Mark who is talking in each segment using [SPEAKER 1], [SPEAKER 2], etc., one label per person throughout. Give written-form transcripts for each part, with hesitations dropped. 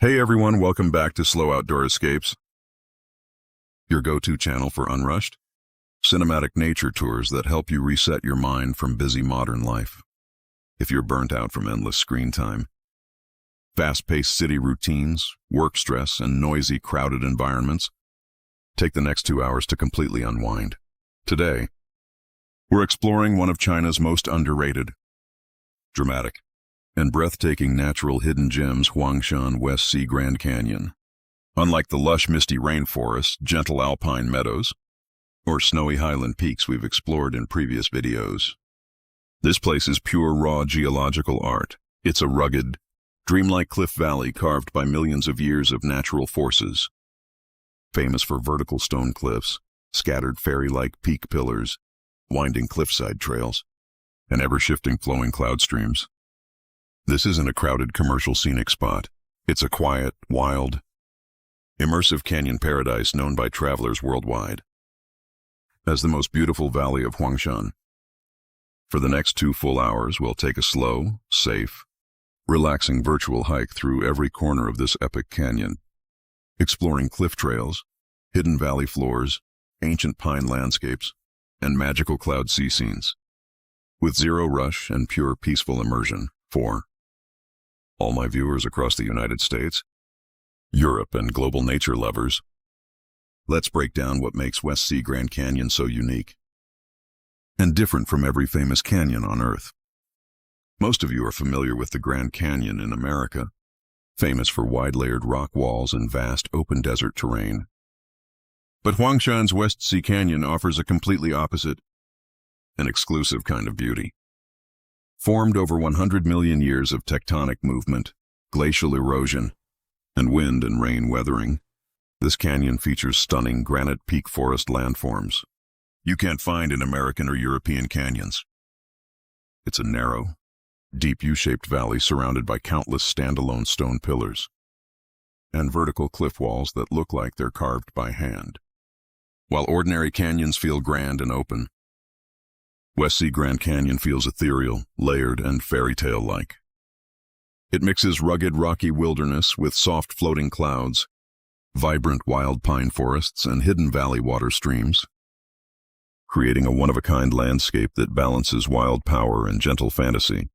[SPEAKER 1] Hey everyone, welcome back to Slow Outdoor Escapes, your go-to channel for unrushed, cinematic nature tours that help you reset your mind from busy modern life. If you're burnt out from endless screen time, fast-paced city routines, work stress, and noisy, crowded environments, take the next 2 hours to completely unwind. Today, we're exploring one of China's most underrated, dramatic, and breathtaking natural hidden gems, Huangshan West Sea Grand Canyon. Unlike the lush misty rainforests, gentle alpine meadows, or snowy highland peaks we've explored in previous videos, this place is pure raw geological art. It's a rugged, dreamlike cliff valley carved by millions of years of natural forces. Famous for vertical stone cliffs, scattered fairy-like peak pillars, winding cliffside trails, and ever-shifting flowing cloud streams. This isn't a crowded commercial scenic spot. It's a quiet, wild, immersive canyon paradise known by travelers worldwide as the most beautiful valley of Huangshan. For the next 2 full hours, we'll take a slow, safe, relaxing virtual hike through every corner of this epic canyon, exploring cliff trails, hidden valley floors, ancient pine landscapes, and magical cloud sea scenes, with zero rush and pure peaceful immersion. For all my viewers across the United States, Europe, and global nature lovers, let's break down what makes West Sea Grand Canyon so unique and different from every famous canyon on Earth. Most of you are familiar with the Grand Canyon in America, famous for wide-layered rock walls and vast open desert terrain. But Huangshan's West Sea Canyon offers a completely opposite, an exclusive kind of beauty. Formed over 100 million years of tectonic movement, glacial erosion, and wind and rain weathering, this canyon features stunning granite peak forest landforms you can't find in American or European canyons. It's a narrow, deep U-shaped valley surrounded by countless standalone stone pillars and vertical cliff walls that look like they're carved by hand. While ordinary canyons feel grand and open, West Sea Grand Canyon feels ethereal, layered, and fairy tale-like. It mixes rugged rocky wilderness with soft floating clouds, vibrant wild pine forests, and hidden valley water streams, creating a one-of-a-kind landscape that balances wild power and gentle fantasy.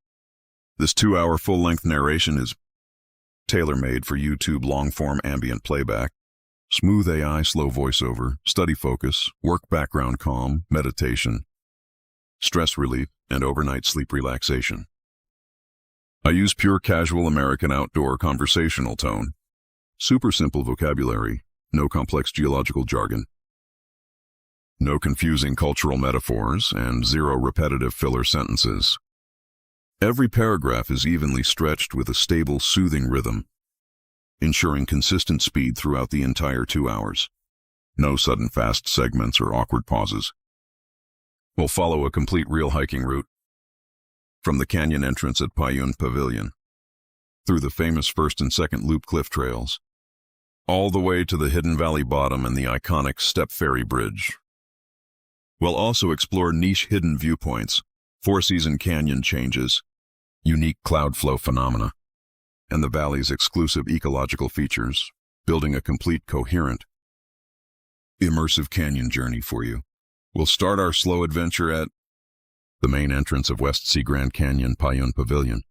[SPEAKER 1] This 2-hour full-length narration is tailor-made for YouTube long-form ambient playback, smooth AI slow voiceover, study focus, work background calm, meditation, stress relief, and overnight sleep relaxation. I use pure casual American outdoor conversational tone, super simple vocabulary, no complex geological jargon, no confusing cultural metaphors, and zero repetitive filler sentences. Every paragraph is evenly stretched with a stable, soothing rhythm, ensuring consistent speed throughout the entire 2 hours. No sudden fast segments or awkward pauses. We'll follow a complete real hiking route from the canyon entrance at Payun Pavilion, through the famous first and second loop cliff trails, all the way to the hidden valley bottom and the iconic Step Ferry Bridge. We'll also explore niche hidden viewpoints, four-season canyon changes, unique cloud flow phenomena, and the valley's exclusive ecological features, building a complete, coherent, immersive canyon journey for you. We'll start our slow adventure at the main entrance of West Sea Grand Canyon Payun Pavilion,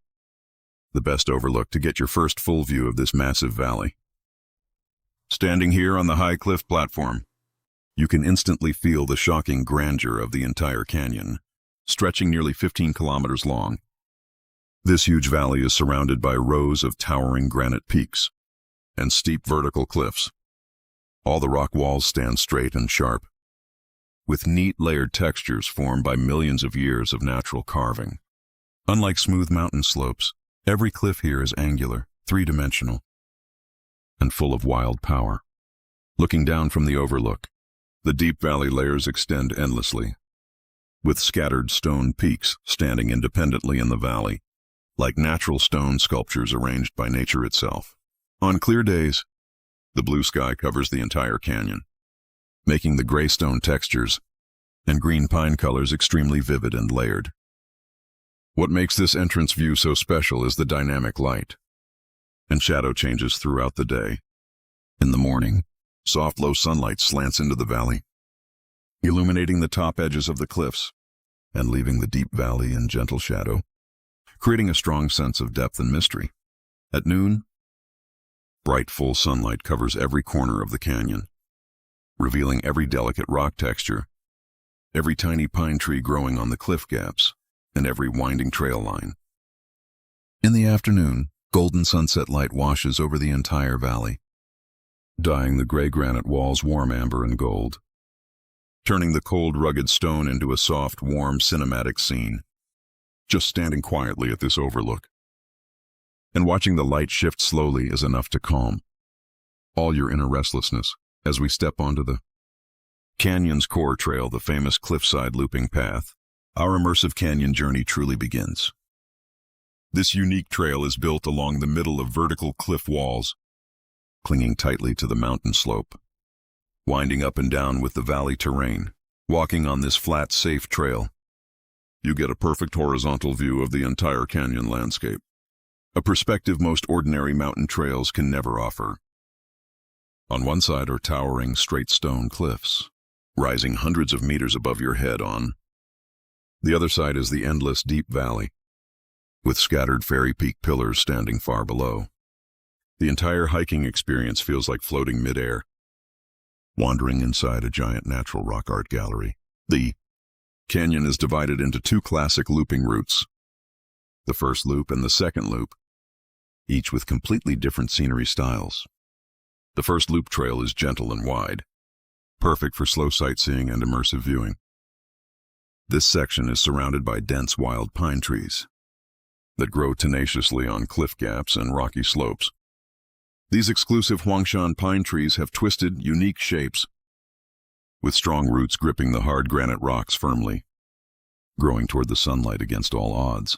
[SPEAKER 1] the best overlook to get your first full view of this massive valley. Standing here on the high cliff platform, you can instantly feel the shocking grandeur of the entire canyon, stretching nearly 15 kilometers long. This huge valley is surrounded by rows of towering granite peaks and steep vertical cliffs. All the rock walls stand straight and sharp, with neat layered textures formed by millions of years of natural carving. Unlike smooth mountain slopes, every cliff here is angular, three-dimensional, and full of wild power. Looking down from the overlook, the deep valley layers extend endlessly, with scattered stone peaks standing independently in the valley, like natural stone sculptures arranged by nature itself. On clear days, the blue sky covers the entire canyon, making the gray stone textures and green pine colors extremely vivid and layered. What makes this entrance view so special is the dynamic light. and shadow changes throughout the day. In the morning, soft low sunlight slants into the valley, illuminating the top edges of the cliffs and leaving the deep valley in gentle shadow, creating a strong sense of depth and mystery. At noon, bright full sunlight covers every corner of the canyon, revealing every delicate rock texture, every tiny pine tree growing on the cliff gaps, and every winding trail line. In the afternoon, golden sunset light washes over the entire valley, dyeing the gray granite walls warm amber and gold, turning the cold, rugged stone into a soft, warm, cinematic scene. Just standing quietly at this overlook and watching the light shift slowly is enough to calm all your inner restlessness as we step onto the canyon's core trail, the famous cliffside looping path. Our immersive canyon journey truly begins. This unique trail is built along the middle of vertical cliff walls, clinging tightly to the mountain slope, winding up and down with the valley terrain. Walking on this flat, safe trail, you get a perfect horizontal view of the entire canyon landscape, a perspective most ordinary mountain trails can never offer. On one side are towering, straight stone cliffs, rising hundreds of meters above your head. On the other side is the endless, deep valley, with scattered fairy peak pillars standing far below. The entire hiking experience feels like floating midair, wandering inside a giant natural rock art gallery. The canyon is divided into two classic looping routes, the first loop and the second loop, each with completely different scenery styles. The first loop trail is gentle and wide, perfect for slow sightseeing and immersive viewing. This section is surrounded by dense wild pine trees that grow tenaciously on cliff gaps and rocky slopes. These exclusive Huangshan pine trees have twisted, unique shapes, with strong roots gripping the hard granite rocks firmly, growing toward the sunlight against all odds.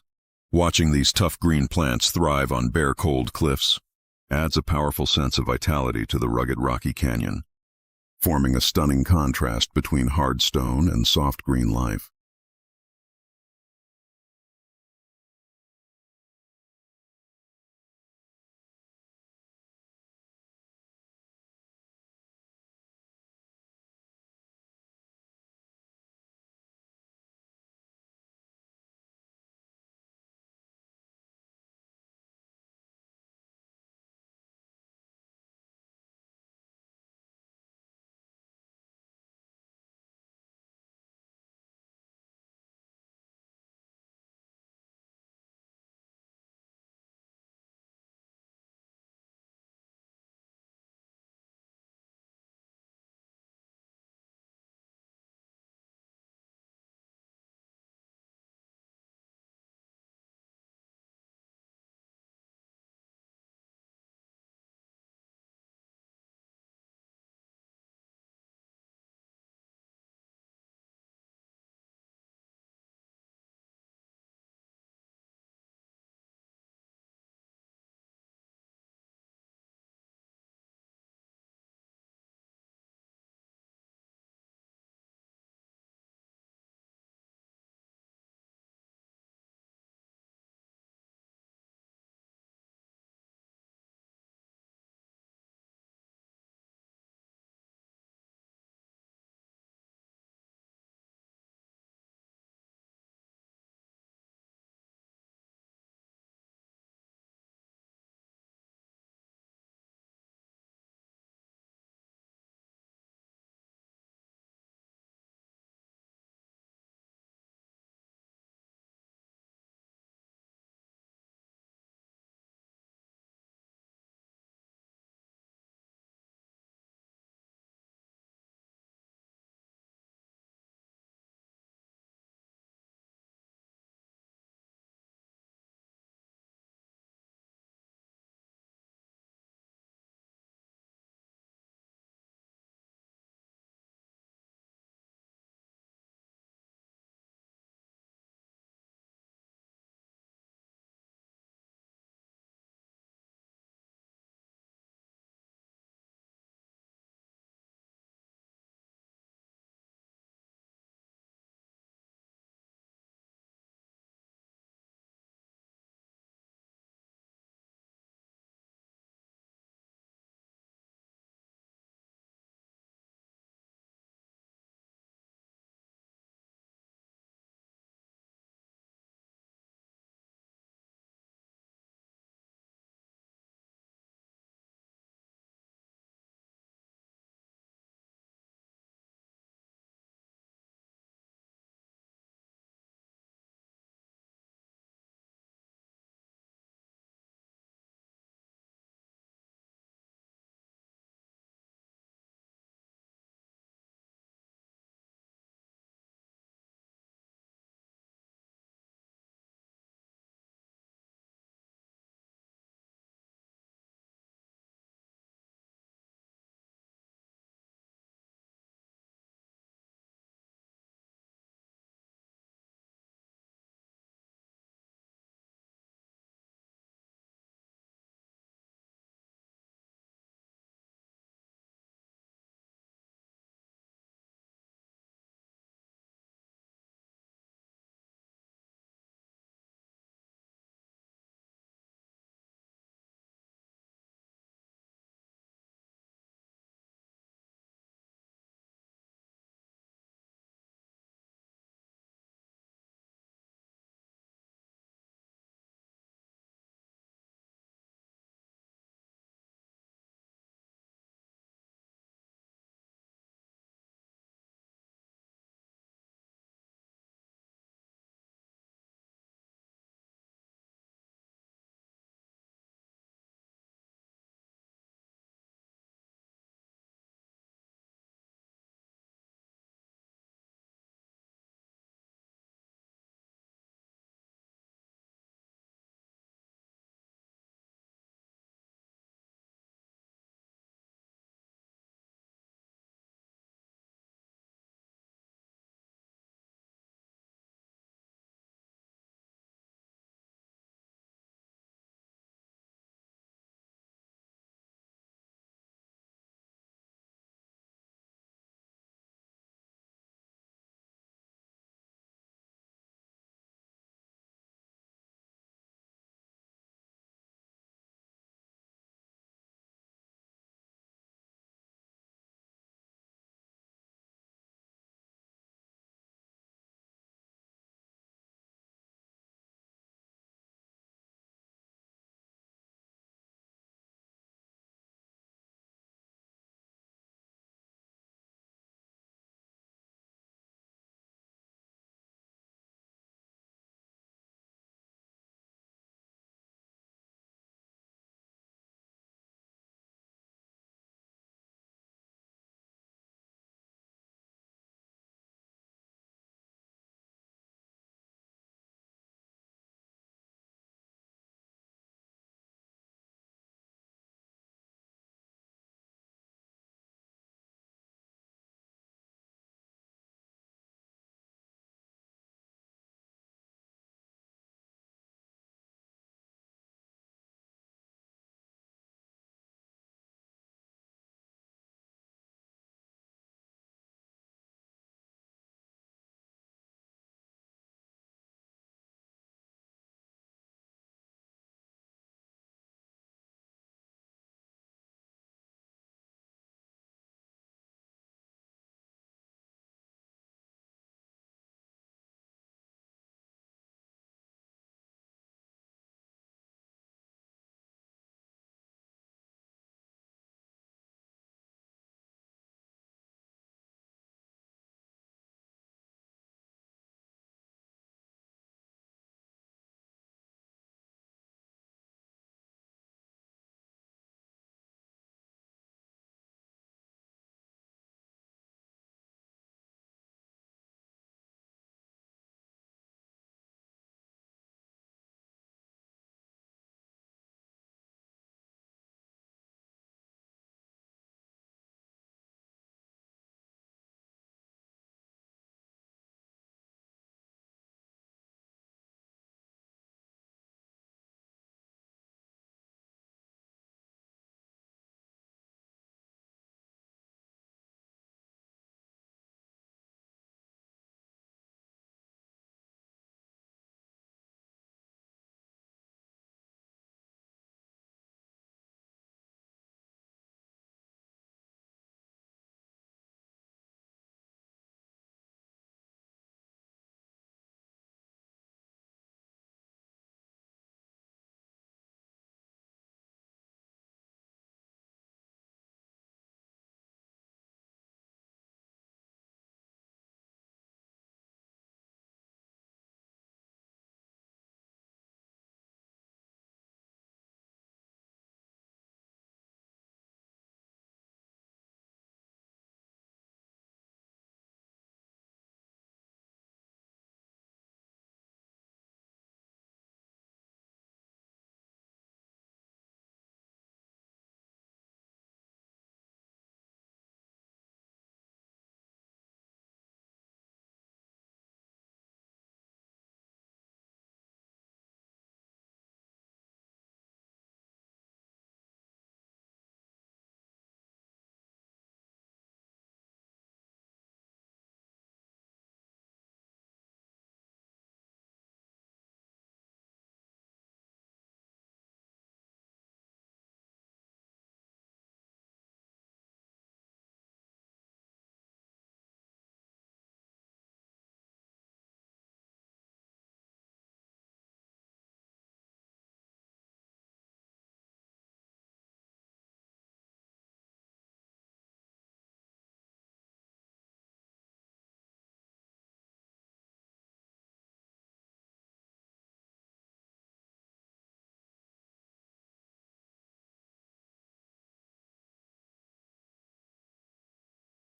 [SPEAKER 1] Watching these tough green plants thrive on bare, cold cliffs adds a powerful sense of vitality to the rugged rocky canyon, forming a stunning contrast between hard stone and soft green life.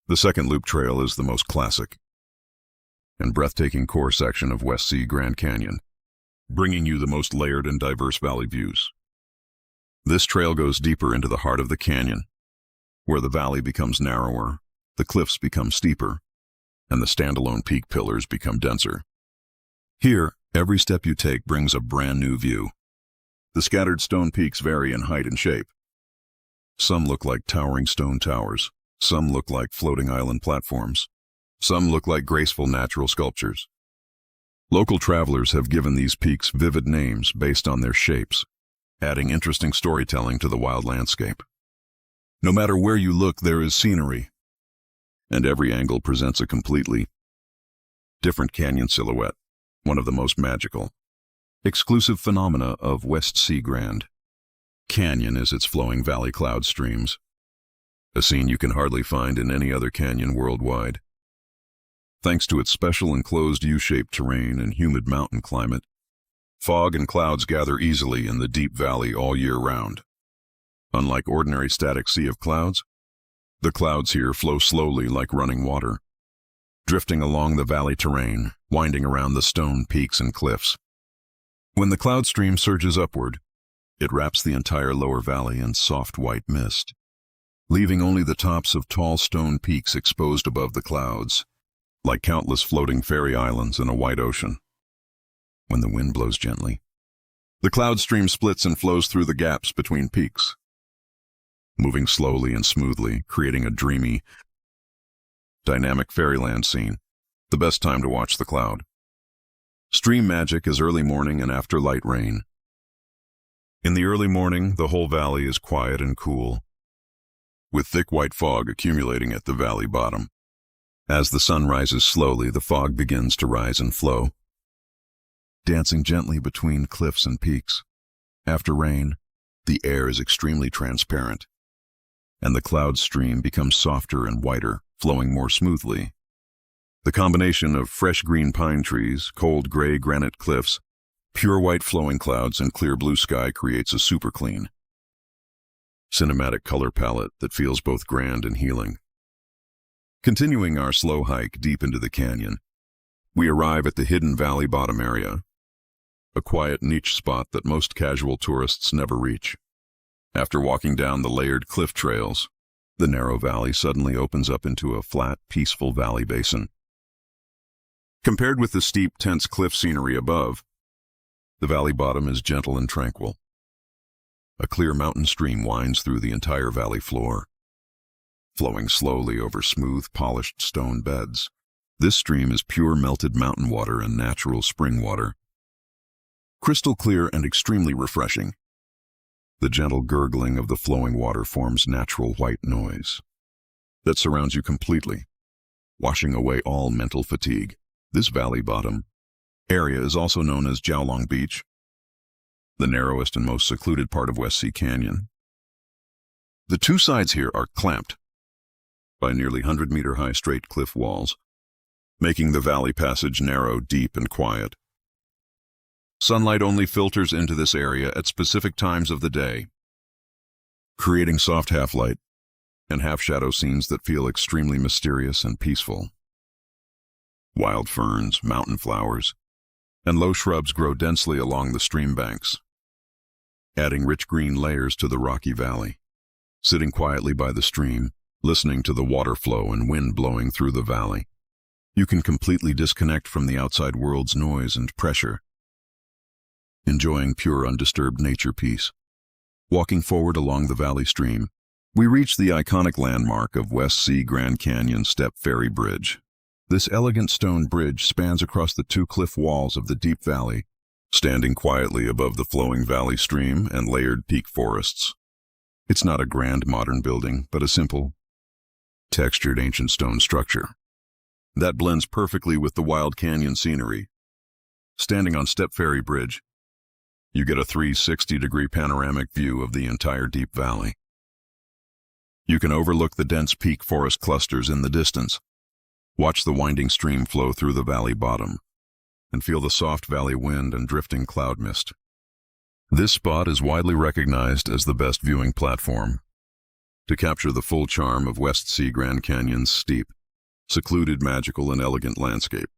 [SPEAKER 1] The second loop trail is the most classic and breathtaking core section of West Sea Grand Canyon, bringing you the most layered and diverse valley views. This trail goes deeper into the heart of the canyon, where the valley becomes narrower, the cliffs become steeper, and the standalone peak pillars become denser. Here, every step you take brings a brand new view. The scattered stone peaks vary in height and shape. Some look like towering stone towers, some look like floating island platforms, some look like graceful natural sculptures. Local travelers have given these peaks vivid names based on their shapes, adding interesting storytelling to the wild landscape. No matter where you look, there is scenery, and every angle presents a completely different canyon silhouette, one of the most magical, exclusive phenomena of West Sea Grand Canyon is its flowing valley cloud streams, a scene you can hardly find in any other canyon worldwide. Thanks to its special enclosed U-shaped terrain and humid mountain climate, fog and clouds gather easily in the deep valley all year round. Unlike ordinary static sea of clouds, the clouds here flow slowly like running water, drifting along the valley terrain, winding around the stone peaks and cliffs. When the cloud stream surges upward, it wraps the entire lower valley in soft white mist, leaving only the tops of tall stone peaks exposed above the clouds, like countless floating fairy islands in a wide ocean. When the wind blows gently, the cloud stream splits and flows through the gaps between peaks, moving slowly and smoothly, creating a dreamy, dynamic fairyland scene. The best time to watch the cloud stream magic is early morning and after light rain. In the early morning, the whole valley is quiet and cool, with thick white fog accumulating at the valley bottom. As the sun rises slowly, the fog begins to rise and flow, dancing gently between cliffs and peaks. After rain, the air is extremely transparent, and the cloud stream becomes softer and whiter, flowing more smoothly. The combination of fresh green pine trees, cold gray granite cliffs, pure white flowing clouds, and clear blue sky creates a super clean, cinematic color palette that feels both grand and healing. Continuing our slow hike deep into the canyon, we arrive at the hidden valley bottom area, a quiet niche spot that most casual tourists never reach. After walking down the layered cliff trails, the narrow valley suddenly opens up into a flat, peaceful valley basin. Compared with the steep, tense cliff scenery above, the valley bottom is gentle and tranquil. A clear mountain stream winds through the entire valley floor, flowing slowly over smooth, polished stone beds. This stream is pure melted mountain water and natural spring water, crystal clear and extremely refreshing. The gentle gurgling of the flowing water forms natural white noise that surrounds you completely, washing away all mental fatigue. This valley bottom area is also known as Jiaolong Beach, the narrowest and most secluded part of West Sea Canyon. The two sides here are clamped by nearly 100-meter-high straight cliff walls, making the valley passage narrow, deep, and quiet. Sunlight only filters into this area at specific times of the day, creating soft half-light and half-shadow scenes that feel extremely mysterious and peaceful. Wild ferns, mountain flowers, and low shrubs grow densely along the stream banks, adding rich green layers to the rocky valley. Sitting quietly by the stream, listening to the water flow and wind blowing through the valley, you can completely disconnect from the outside world's noise and pressure, enjoying pure undisturbed nature peace. Walking forward along the valley stream, we reach the iconic landmark of West Sea Grand Canyon Step Ferry Bridge. This elegant stone bridge spans across the two cliff walls of the deep valley, standing quietly above the flowing valley stream and layered peak forests. It's not a grand modern building, but a simple, textured ancient stone structure that blends perfectly with the wild canyon scenery. Standing on Step Ferry Bridge, you get a 360-degree panoramic view of the entire deep valley. You can overlook the dense peak forest clusters in the distance, watch the winding stream flow through the valley bottom, and feel the soft valley wind and drifting cloud mist. This spot is widely recognized as the best viewing platform to capture the full charm of West Sea Grand Canyon's steep, secluded, magical, and elegant landscape.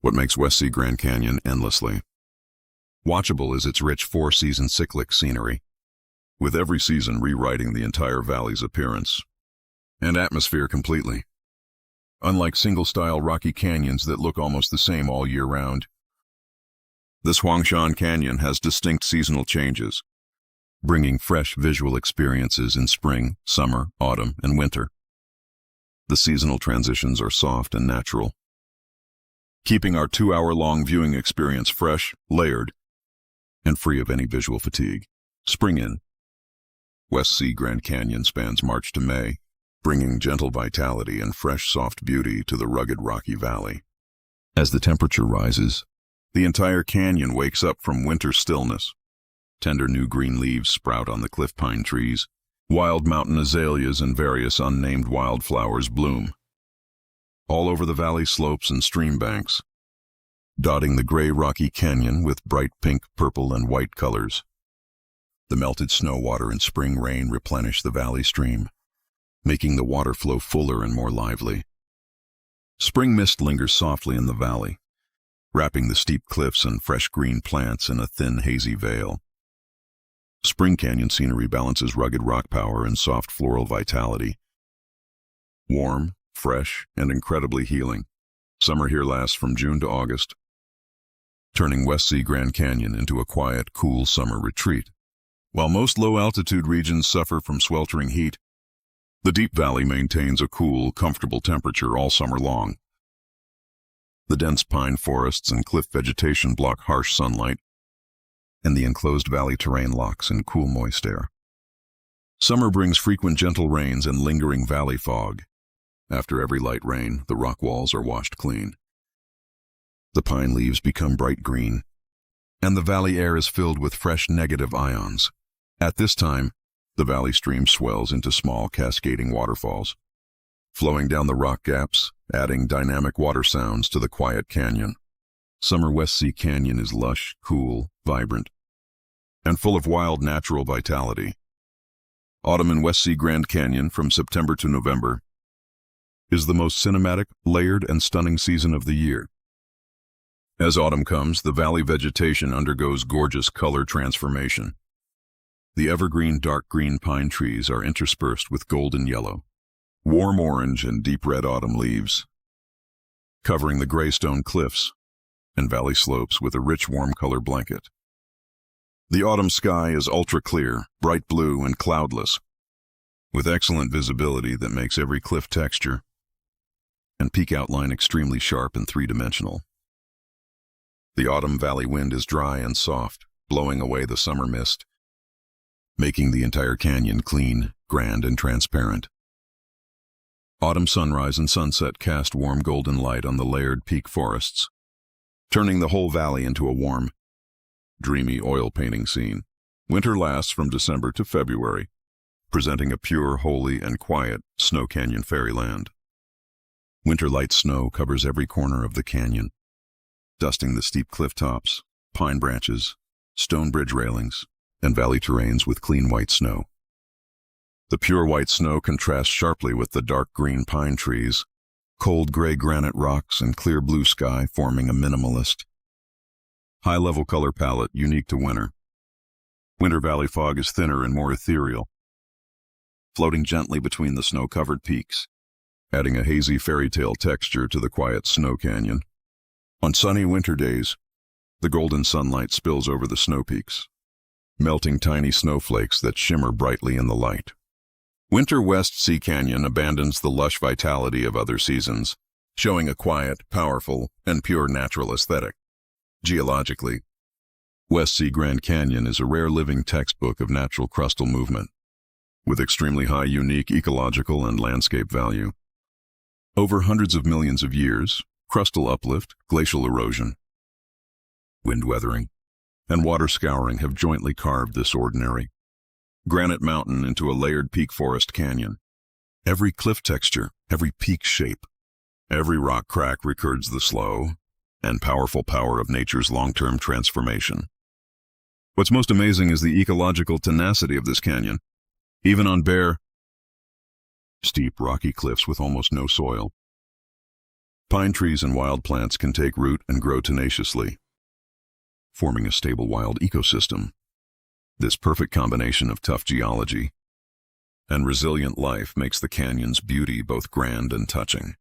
[SPEAKER 1] what makes West Sea Grand Canyon endlessly watchable is its rich four-season cyclic scenery, with every season rewriting the entire valley's appearance and atmosphere completely. Unlike single-style rocky canyons that look almost the same all year round, this Huangshan Canyon has distinct seasonal changes, bringing fresh visual experiences in spring, summer, autumn, and winter. The seasonal transitions are soft and natural, keeping our 2-hour-long viewing experience fresh, layered, and free of any visual fatigue. Spring in. West Sea Grand Canyon spans March to May, bringing gentle vitality and fresh, soft beauty to the rugged rocky valley. As the temperature rises, the entire canyon wakes up from winter stillness. Tender new green leaves sprout on the cliff pine trees. Wild mountain azaleas and various unnamed wildflowers bloom all over the valley slopes and stream banks, dotting the gray rocky canyon with bright pink, purple, and white colors. The melted snow water and spring rain replenish the valley stream, making the water flow fuller and more lively. Spring mist lingers softly in the valley, wrapping the steep cliffs and fresh green plants in a thin, hazy veil. Spring canyon scenery balances rugged rock power and soft floral vitality. Warm, fresh, and incredibly healing, summer here lasts from June to August, turning West Sea Grand Canyon into a quiet, cool summer retreat. While most low-altitude regions suffer from sweltering heat, the Deep Valley maintains a cool, comfortable temperature all summer long. The dense pine forests and cliff vegetation block harsh sunlight, and the enclosed valley terrain locks in cool, moist air. Summer brings frequent gentle rains and lingering valley fog. After every light rain, the rock walls are washed clean. The pine leaves become bright green, and the valley air is filled with fresh negative ions. At this time, the valley stream swells into small cascading waterfalls, flowing down the rock gaps, adding dynamic water sounds to the quiet canyon. Summer West Sea Canyon is lush, cool, vibrant, and full of wild natural vitality. Autumn in West Sea Grand Canyon from September to November is the most cinematic, layered, and stunning season of the year. As autumn comes, the valley vegetation undergoes gorgeous color transformation. The evergreen dark green pine trees are interspersed with golden yellow, warm orange, and deep red autumn leaves, covering the gray stone cliffs and valley slopes with a rich warm color blanket. The autumn sky is ultra clear, bright blue, and cloudless, with excellent visibility that makes every cliff texture and peak outline extremely sharp and three-dimensional. The autumn valley wind is dry and soft, blowing away the summer mist, making the entire canyon clean, grand, and transparent. Autumn sunrise and sunset cast warm golden light on the layered peak forests, turning the whole valley into a warm, dreamy oil painting scene. Winter lasts from December to February, presenting a pure, holy, and quiet snow canyon fairyland. Winter light snow covers every corner of the canyon, dusting the steep cliff tops, pine branches, stone bridge railings, and valley terrains with clean white snow. The pure white snow contrasts sharply with the dark green pine trees, cold gray granite rocks, and clear blue sky, forming a minimalist, high-level color palette unique to winter. Winter valley fog is thinner and more ethereal, floating gently between the snow-covered peaks, adding a hazy fairy tale texture to the quiet snow canyon. On sunny winter days, the golden sunlight spills over the snow peaks, melting tiny snowflakes that shimmer brightly in the light. Winter West Sea Canyon abandons the lush vitality of other seasons, showing a quiet, powerful, and pure natural aesthetic. Geologically, West Sea Grand Canyon is a rare living textbook of natural crustal movement, with extremely high unique ecological and landscape value. Over hundreds of millions of years, crustal uplift, glacial erosion, wind weathering, and water scouring have jointly carved this ordinary granite mountain into a layered peak forest canyon. Every cliff texture, every peak shape, every rock crack records the slow and powerful power of nature's long-term transformation. What's most amazing is the ecological tenacity of this canyon. Even on bare, steep, rocky cliffs with almost no soil, Pine trees and wild plants can take root and grow tenaciously, forming a stable wild ecosystem. This perfect combination of tough geology and resilient life makes the canyon's beauty both grand and touching.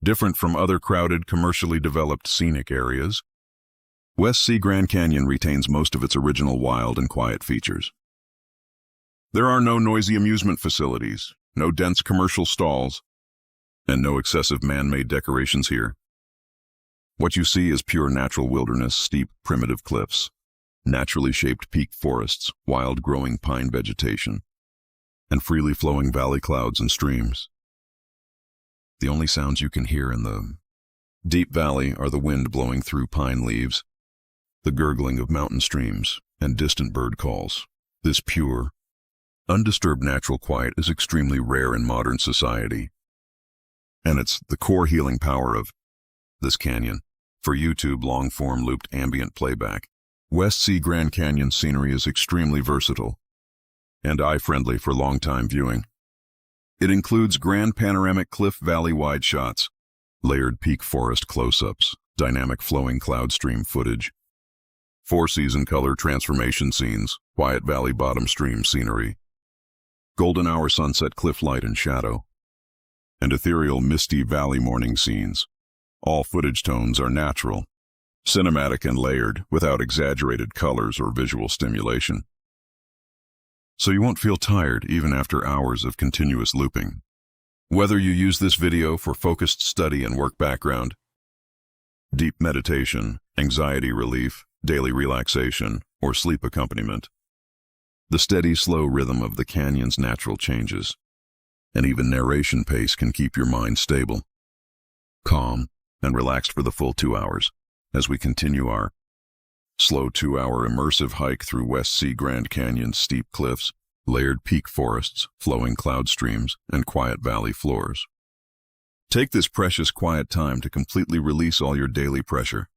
[SPEAKER 1] Different from other crowded, commercially developed scenic areas, West Sea Grand Canyon retains most of its original wild and quiet features. There are no noisy amusement facilities, no dense commercial stalls, and no excessive man-made decorations here. What you see is pure natural wilderness, steep, primitive cliffs, naturally shaped peak forests, wild growing pine vegetation, and freely flowing valley clouds and streams. The only sounds you can hear in the deep valley are the wind blowing through pine leaves, the gurgling of mountain streams, and distant bird calls. This pure, undisturbed natural quiet is extremely rare in modern society, and it's the core healing power of this canyon. For YouTube long-form looped ambient playback, West Sea Grand Canyon scenery is extremely versatile and eye-friendly for long-time viewing. It includes grand panoramic cliff valley wide shots, layered peak forest close-ups, dynamic flowing cloud stream footage, four-season color transformation scenes, quiet valley bottom stream scenery, golden hour sunset cliff light and shadow, and ethereal misty valley morning scenes. All footage tones are natural, cinematic and layered, without exaggerated colors or visual stimulation. So you won't feel tired even after hours of continuous looping. Whether you use this video for focused study and work background, deep meditation, anxiety relief, daily relaxation, or sleep accompaniment, the steady, slow rhythm of the canyon's natural changes, and even narration pace can keep your mind stable, calm, and relaxed for the full 2 hours as we continue our slow 2-hour immersive hike through West Sea Grand Canyon's steep cliffs, layered peak forests, flowing cloud streams, and quiet valley floors. Take this precious quiet time to completely release all your daily pressure,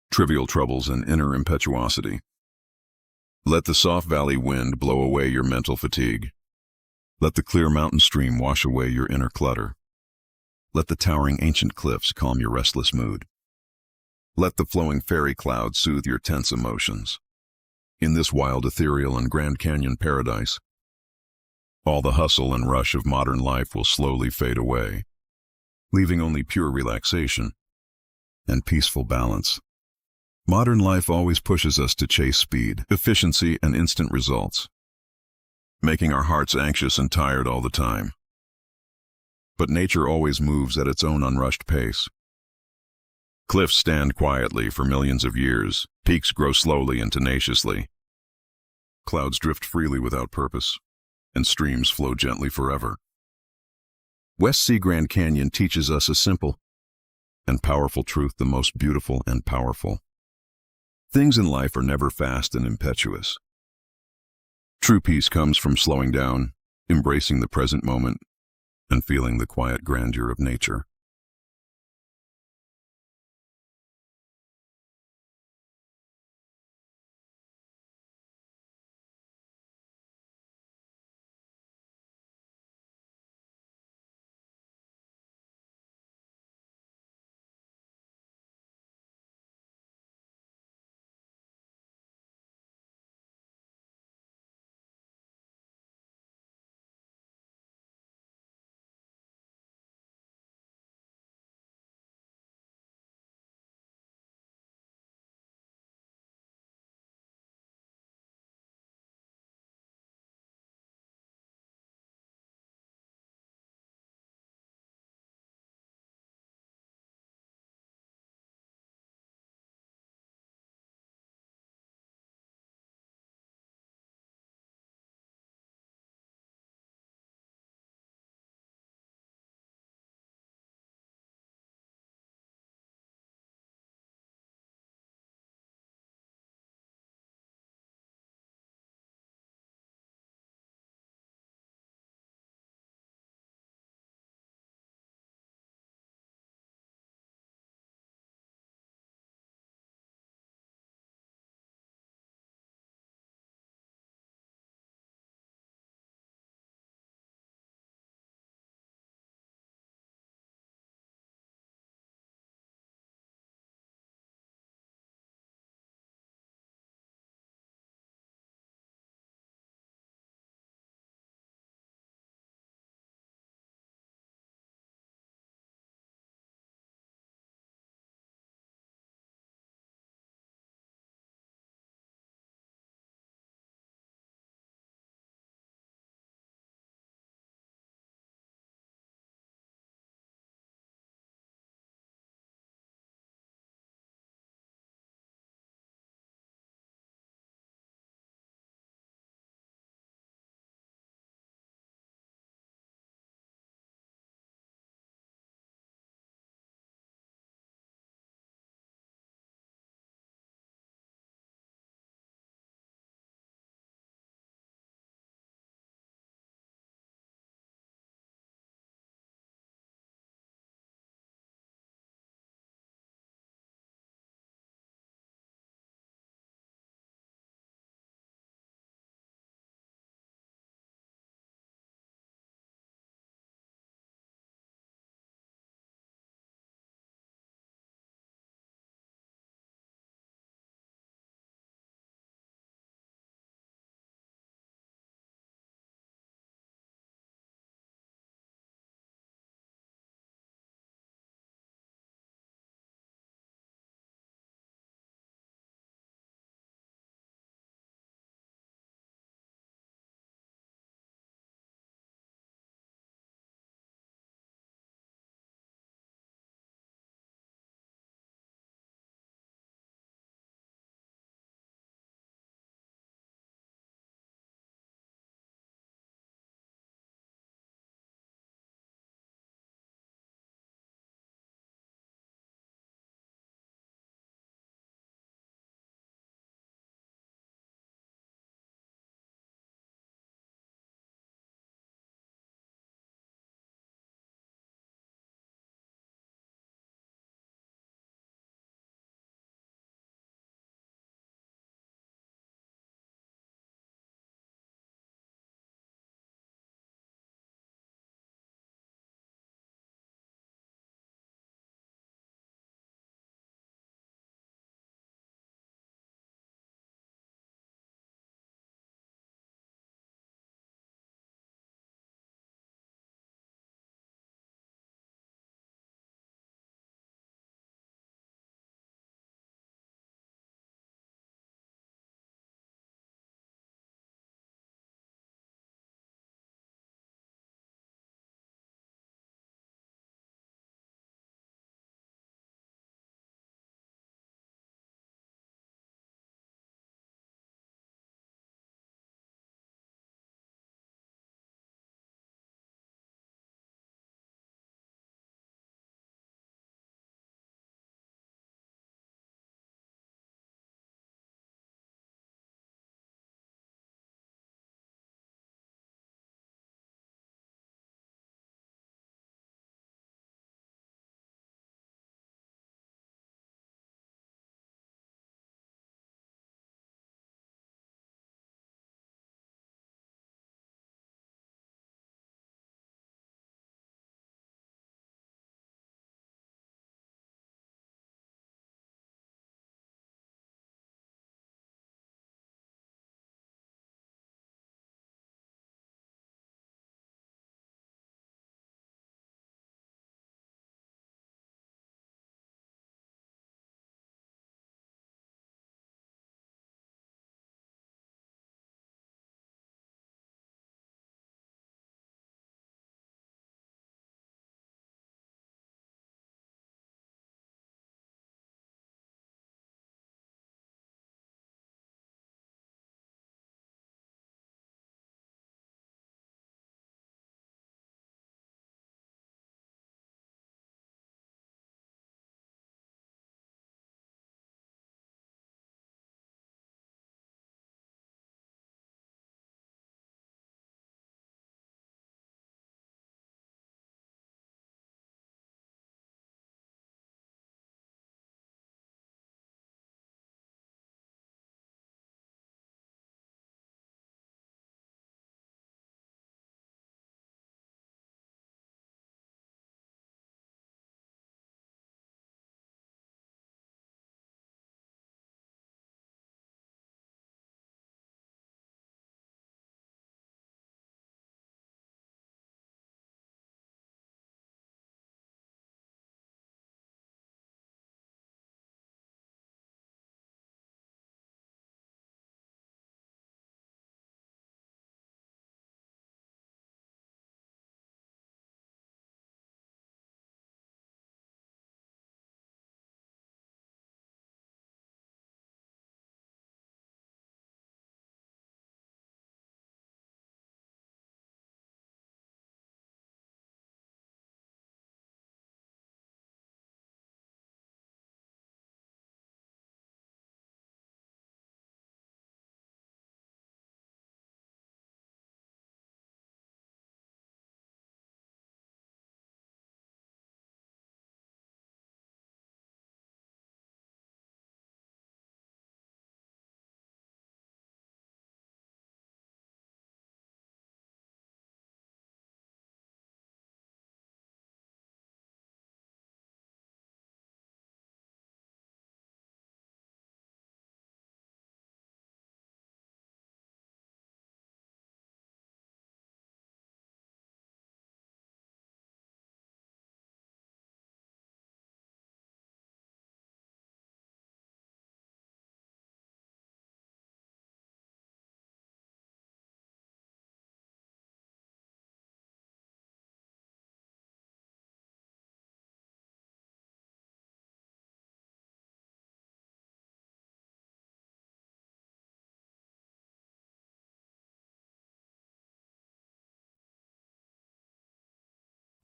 [SPEAKER 1] trivial troubles, and inner impetuosity. Let the soft valley wind blow away your mental fatigue. Let the clear mountain stream wash away your inner clutter. Let the towering ancient cliffs calm your restless mood. Let the flowing fairy clouds soothe your tense emotions. In this wild, ethereal, and Grand Canyon paradise, all the hustle and rush of modern life will slowly fade away, leaving only pure relaxation and peaceful balance. Modern life always pushes us to chase speed, efficiency, and instant results, making our hearts anxious and tired all the time. But nature always moves at its own unrushed pace. Cliffs stand quietly for millions of years, peaks grow slowly and tenaciously, clouds drift freely without purpose, and streams flow gently forever. West Sea Grand Canyon teaches us a simple and powerful truth: the most beautiful and powerful things in life are never fast and impetuous. True peace comes from slowing down, embracing the present moment, and feeling the quiet grandeur of nature.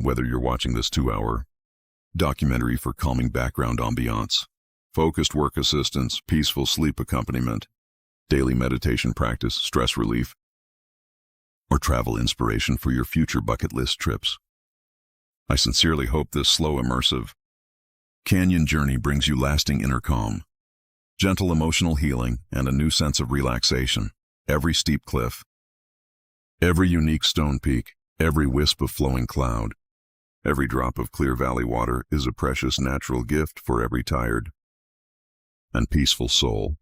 [SPEAKER 1] Whether you're watching this 2-hour documentary for calming background ambiance, focused work assistance, peaceful sleep accompaniment, daily meditation practice, stress relief, or travel inspiration for your future bucket list trips, I sincerely hope this slow, immersive canyon journey brings you lasting inner calm, gentle emotional healing, and a new sense of relaxation. Every steep cliff, every unique stone peak, every wisp of flowing cloud, every drop of clear valley water is a precious natural gift for every tired and peaceful soul.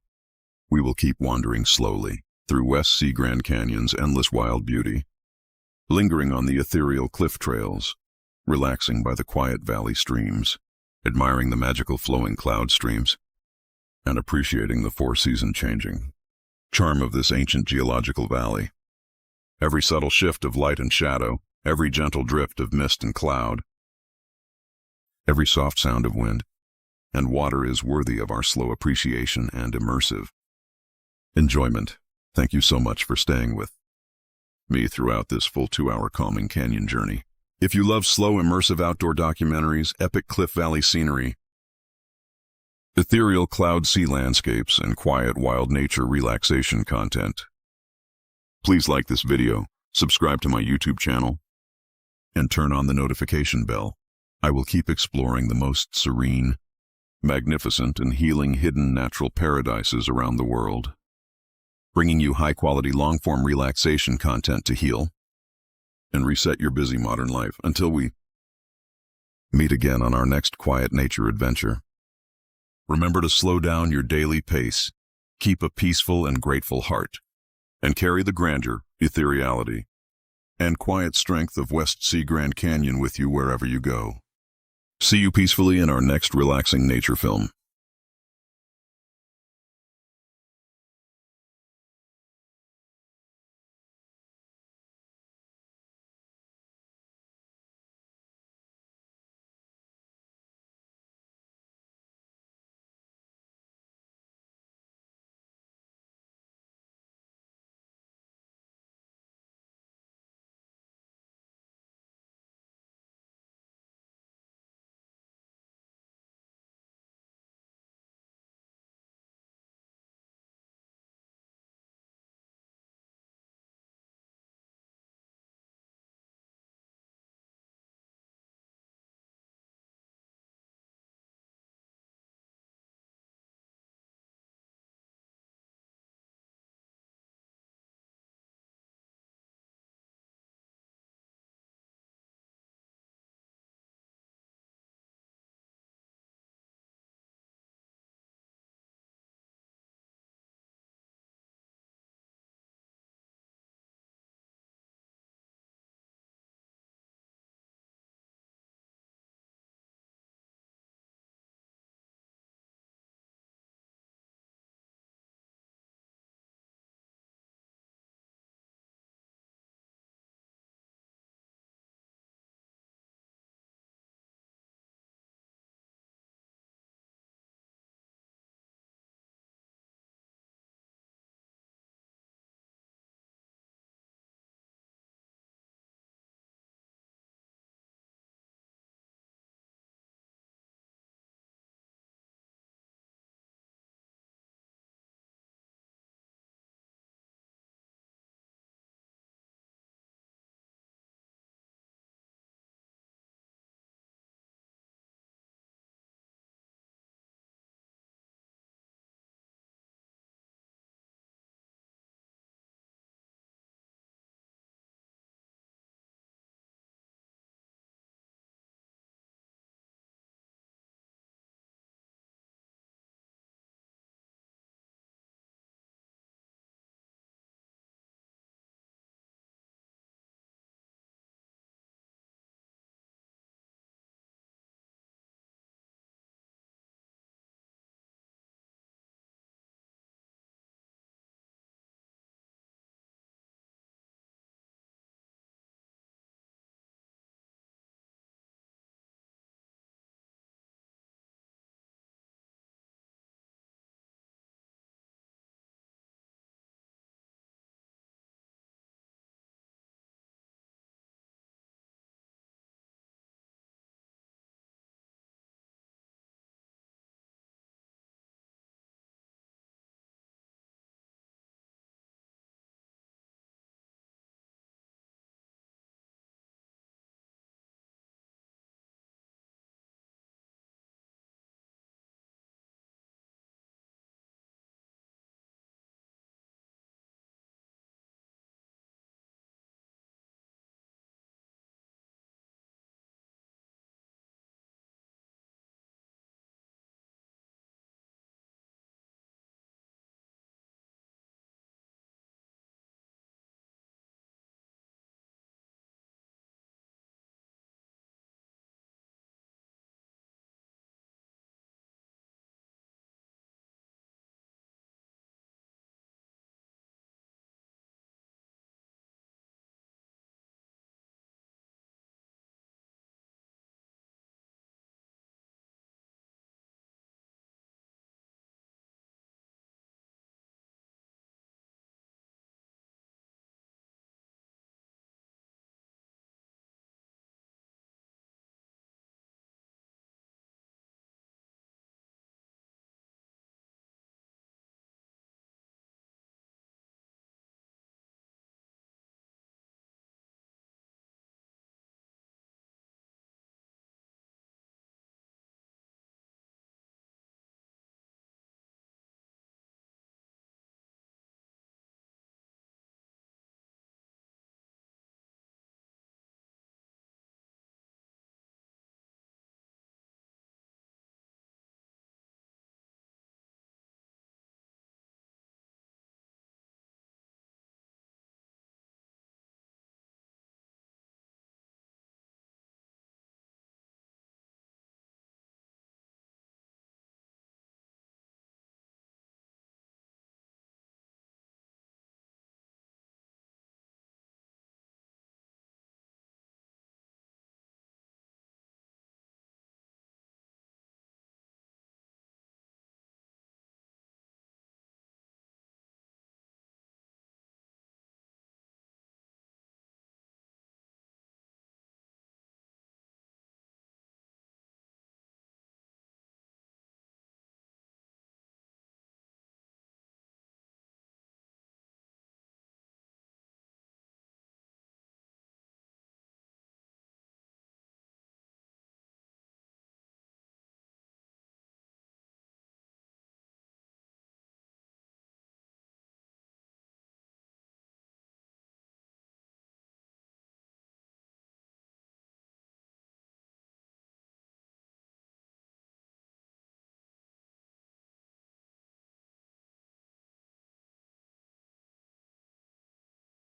[SPEAKER 1] We will keep wandering slowly through West Sea Grand Canyon's endless wild beauty, lingering on the ethereal cliff trails, relaxing by the quiet valley streams, admiring the magical flowing cloud streams, and appreciating the four-season changing charm of this ancient geological valley. Every subtle shift of light and shadow, every gentle drift of mist and cloud, every soft sound of wind and water is worthy of our slow appreciation and immersive enjoyment. Thank you so much for staying with me throughout this full 2-hour calming canyon journey. If you love slow, immersive outdoor documentaries, epic cliff valley scenery, ethereal cloud sea landscapes, and quiet wild nature relaxation content, please like this video, subscribe to my YouTube channel, and turn on the notification bell. I will keep exploring the most serene, magnificent, and healing hidden natural paradises around the world, bringing you high-quality long-form relaxation content to heal and reset your busy modern life. Until we meet again on our next quiet nature adventure, remember to slow down your daily pace, keep a peaceful and grateful heart, and carry the grandeur, ethereality, and quiet strength of West Sea Grand Canyon with you wherever you go. See you peacefully in our next relaxing nature film.